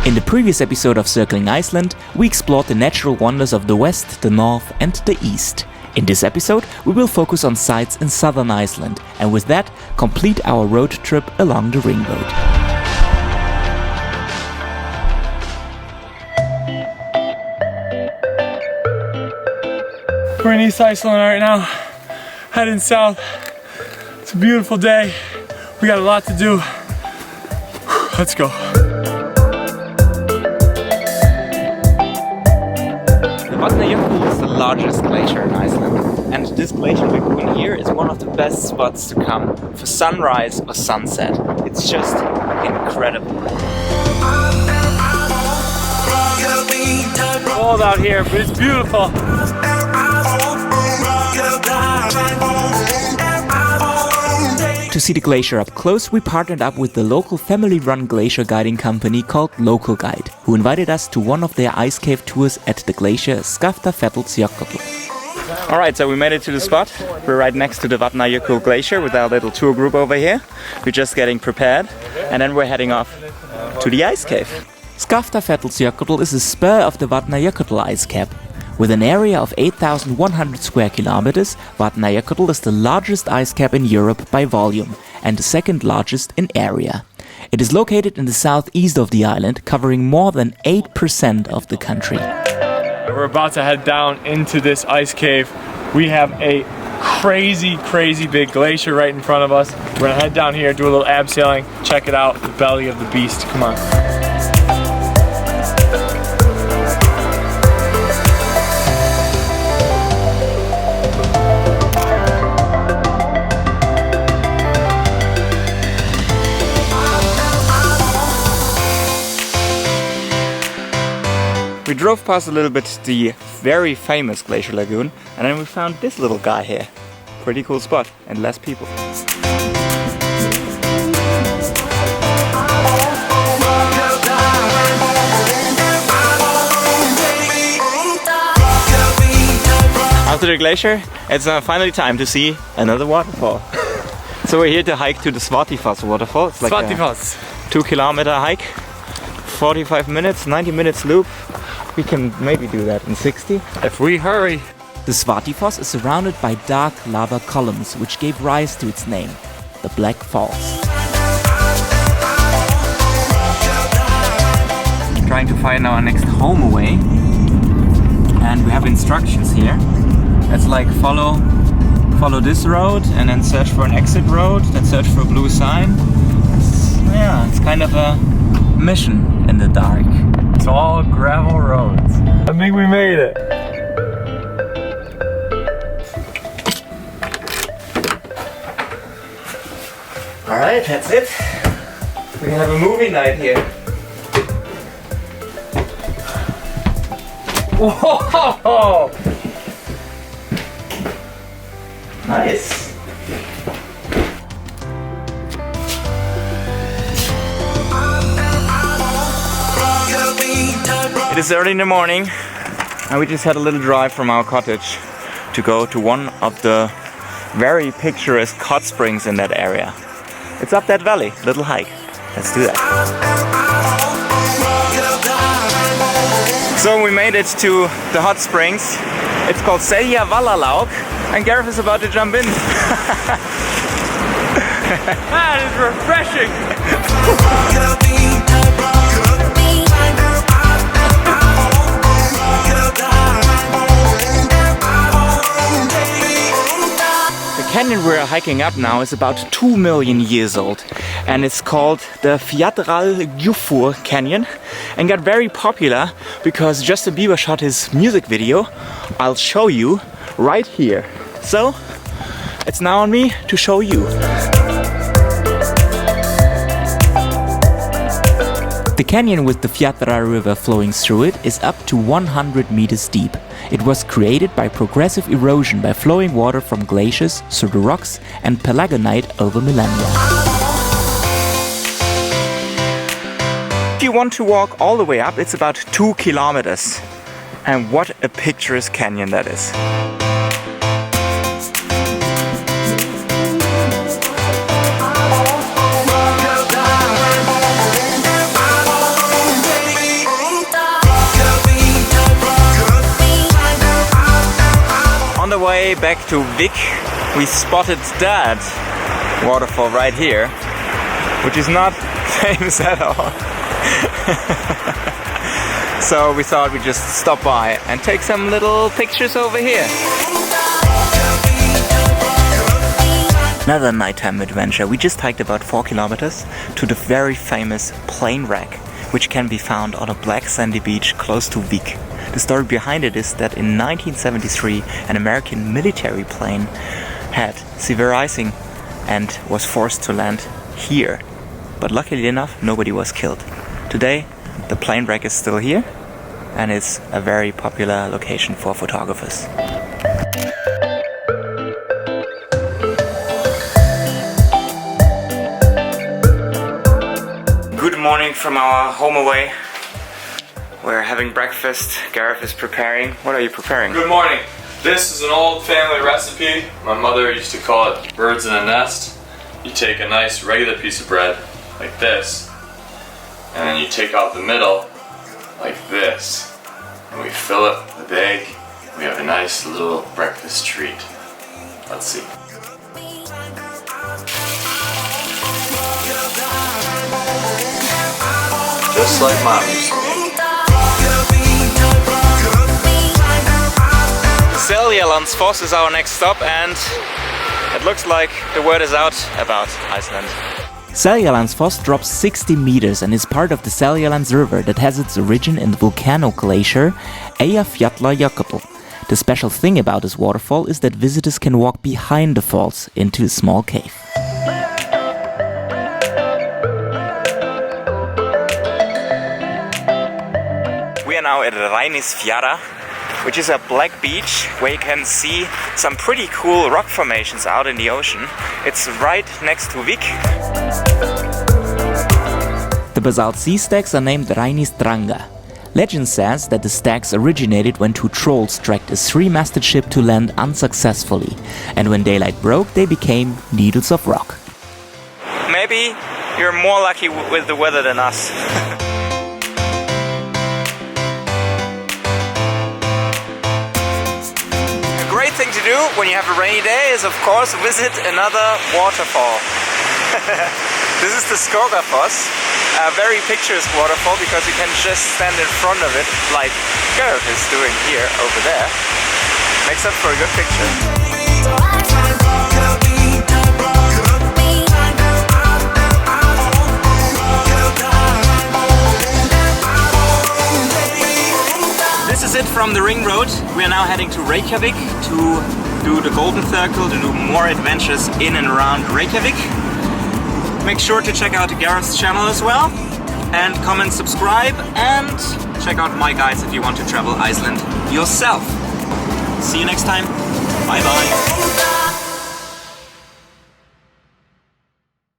In the previous episode of Circling Iceland, we explored the natural wonders of the west, the north and the east. In this episode, we will focus on sites in southern Iceland, and with that, complete our road trip along the Ring Road. We're in East Iceland right now, heading south. It's a beautiful day. We got a lot to do. Let's go. The Jökulsarlon is the largest glacier in Iceland, and this glacier lagoon here is one of the best spots to come for sunrise or sunset. It's just incredible. Cold out here, but it's beautiful. To see the glacier up close, we partnered up with the local family-run glacier guiding company called localguide, who invited us to one of their ice cave tours at the glacier Skogafoss. Alright, so we made it to the spot. We're right next to the Vatnajökull glacier with our little tour group over here. We're just getting prepared, and then we're heading off to the ice cave. Skogafoss is a spur of the Vatnajökull ice cap. With an area of 8,100 square kilometers, Vatnajökull is the largest ice cap in Europe by volume and the second largest in area. It is located in the southeast of the island, covering more than 8% of the country. We're about to head down into this ice cave. We have a crazy big glacier right in front of us. We're gonna head down here, do a little abseiling, check it out, the belly of the beast. Come on. We drove past a little bit the very famous Glacier Lagoon, and then we found this little guy here. Pretty cool spot and less people. After the glacier, it's finally time to see another waterfall. So we're here to hike to the Svartifoss waterfall. It's like Svartifoss. a 2-kilometer hike, 45 minutes, 90 minutes loop. We can maybe do that in 60. If we hurry. The Svartifoss is surrounded by dark lava columns, which gave rise to its name, the Black Falls. Trying to find our next home away, and we have instructions here. It's like follow this road, and then search for an exit road, then search for a blue sign. It's kind of a mission in the dark. It's all gravel roads. I think we made it. Alright, that's it. We have a movie night here. Whoa! Nice. It is early in the morning, and we just had a little drive from our cottage to go to one of the very picturesque hot springs in that area. It's up that valley, little hike. Let's do that. So we made it to the hot springs. It's called Seljavallalaug, and Gareth is about to jump in. That is refreshing! The canyon we're hiking up now is about 2 million years old, and it's called the Fjadrargljufur Canyon, and got very popular because Justin Bieber shot his music video. I'll show you right here. So it's now on me to show you. The canyon with the Fjadrar river flowing through it is up to 100 meters deep. It was created by progressive erosion by flowing water from glaciers through the rocks and palagonite over millennia. If you want to walk all the way up, it's about 2 kilometers. And what a picturesque canyon that is. way back to Vik, we spotted that waterfall right here, which is not famous at all. So we thought we'd just stop by and take some little pictures over here. Another nighttime adventure. We just hiked about 4 kilometers to the very famous plane wreck, which can be found on a black sandy beach close to Vik. The story behind it is that in 1973 an American military plane had severe icing and was forced to land here. But luckily enough, nobody was killed. Today the plane wreck is still here and it's a very popular location for photographers. Good morning from our home away. We're having breakfast. Gareth is preparing. What are you preparing? Good morning. This is an old family recipe. My mother used to call it birds in a nest. You take a nice regular piece of bread like this, and then you take out the middle like this, and we fill it with egg. We have a nice little breakfast treat. Let's see. Just like Mom used to make. Sejlalandsfoss is our next stop, and it looks like the word is out about Iceland. Sejlalandsfoss drops 60 meters and is part of the Seljalands River that has its origin in the volcano glacier Fjadrargljufur. The special thing about this waterfall is that visitors can walk behind the falls into a small cave. We are now at Reynisfjara, which is a black beach where you can see some pretty cool rock formations out in the ocean. It's right next to Vik. The basalt sea stacks are named Reynisdrangar. Legend says that the stacks originated when two trolls tracked a 3-masted ship to land unsuccessfully, and when daylight broke they became needles of rock. Maybe you're more lucky with the weather than us. Thing to do when you have a rainy day is of course visit another waterfall. This is the Skogafoss, a very picturesque waterfall because you can just stand in front of it like Gareth is doing here over there. Makes up for a good picture. This is it from the Ring Road. We are now heading to Reykjavik to do the Golden Circle, to do more adventures in and around Reykjavik. Make sure to check out Gareth's channel as well, and comment, subscribe, and check out my guides if you want to travel Iceland yourself. See you next time. Bye bye.